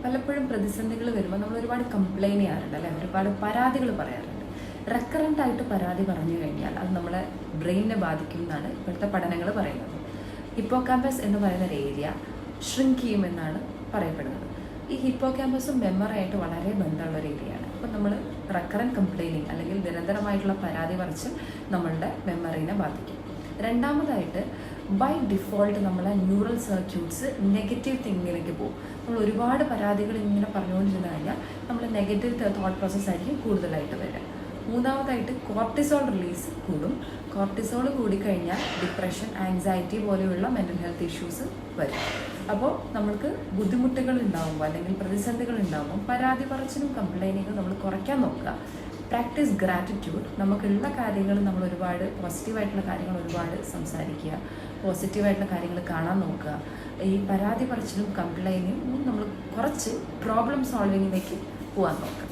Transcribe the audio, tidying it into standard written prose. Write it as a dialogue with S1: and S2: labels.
S1: പലപ്പോഴും പ്രതിസന്ധികൾ വരുമ്പോൾ നമ്മൾ ഒരുപാട് കംപ്ലൈൻറ്റ് ചെയ്യാറുണ്ട് അല്ലേ, ഒരുപാട് പരാതികൾ പറയാറുണ്ട്. റെക്കറൻ്റ് ആയിട്ട് പരാതി പറഞ്ഞു കഴിഞ്ഞാൽ അത് നമ്മളെ ബ്രെയിനിനെ ബാധിക്കും എന്നാണ് ഇപ്പോഴത്തെ പഠനങ്ങൾ പറയുന്നത്. ഹിപ്പോകാമ്പസ് എന്ന് പറയുന്ന ഒരു ഏരിയ ഷ്രിങ്ക് ചെയ്യുമെന്നാണ് പറയപ്പെടുന്നത്. ഈ ഹിപ്പോകാമ്പസും മെമ്മറിയായിട്ട് വളരെ ബന്ധമുള്ള ഒരു ഏരിയയാണ്. അപ്പോൾ നമ്മൾ റെക്കറൻറ്റ് കംപ്ലൈനിങ് അല്ലെങ്കിൽ നിരന്തരമായിട്ടുള്ള പരാതി പറച്ചിൽ നമ്മളുടെ മെമ്മറിനെ ബാധിക്കും. രണ്ടാമതായിട്ട് ബൈ ഡിഫോൾട്ട് നമ്മളെ ന്യൂറൽ സർക്യൂട്ട്സ് നെഗറ്റീവ് തിങ്കിങ്ങിലേക്ക് പോകും. നമ്മൾ ഒരുപാട് പരാതികൾ ഇങ്ങനെ പറഞ്ഞുകൊണ്ടിരുന്നു കഴിഞ്ഞാൽ നമ്മൾ നെഗറ്റീവ് തോട്ട് പ്രോസസ് ആയിരിക്കും കൂടുതലായിട്ട് വരിക. മൂന്നാമതായിട്ട് കോർട്ടിസോൾ റിലീസ് കൂടും. കോർട്ടിസോൾ കൂടിക്കഴിഞ്ഞാൽ ഡിപ്രഷൻ, ആങ്സൈറ്റി പോലെയുള്ള മെൻ്റൽ ഹെൽത്ത് ഇഷ്യൂസ് വരും. അപ്പോൾ നമ്മൾക്ക് ബുദ്ധിമുട്ടുകൾ ഉണ്ടാകുമ്പോൾ അല്ലെങ്കിൽ പ്രതിസന്ധികൾ ഉണ്ടാകുമ്പോൾ പരാതി പറച്ചിലും കംപ്ലൈനിങ്ങും നമ്മൾ കുറയ്ക്കാൻ നോക്കുക. Practice gratitude. നമുക്കുള്ള കാര്യങ്ങൾ നമ്മൾ ഒരുപാട് പോസിറ്റീവായിട്ടുള്ള കാര്യങ്ങൾ ഒരുപാട് സംസാരിക്കുക, പോസിറ്റീവായിട്ടുള്ള കാര്യങ്ങൾ കാണാൻ നോക്കുക. ഈ പരാതി പറച്ചിലും കംപ്ലൈനിങ്ങും നമ്മൾ കുറച്ച് പ്രോബ്ലം സോൾവിങ്ങിലേക്ക് പോകാൻ നോക്കുക.